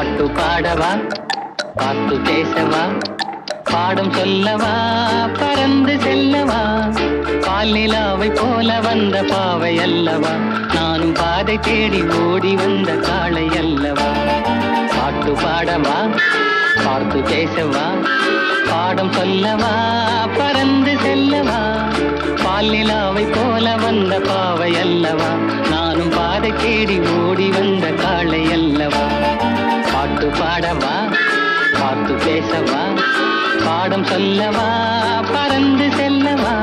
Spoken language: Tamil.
பாட்டு பாடவா, பாட்டு பேசவா, பாடம் சொல்லவா, பறந்து செல்லவா, பால் நிலாவை போல வந்த பாவை அல்லவா, நானும் பாதை தேடி ஓடி வந்த காளை அல்லவா. பாட்டு பாடவா, பாட்டு பேசவா, பாடம் சொல்லவா, பறந்து செல்லவா, பால் நிலாவை போல வந்த பாவை அல்லவா, நானும் பாதை தேடி ஓடி வந்த காளை அல்லவா. பாட்டு பாடவா, பாட்டு பேசவா, பாடம் சொல்லவா, பறந்து செல்லவா.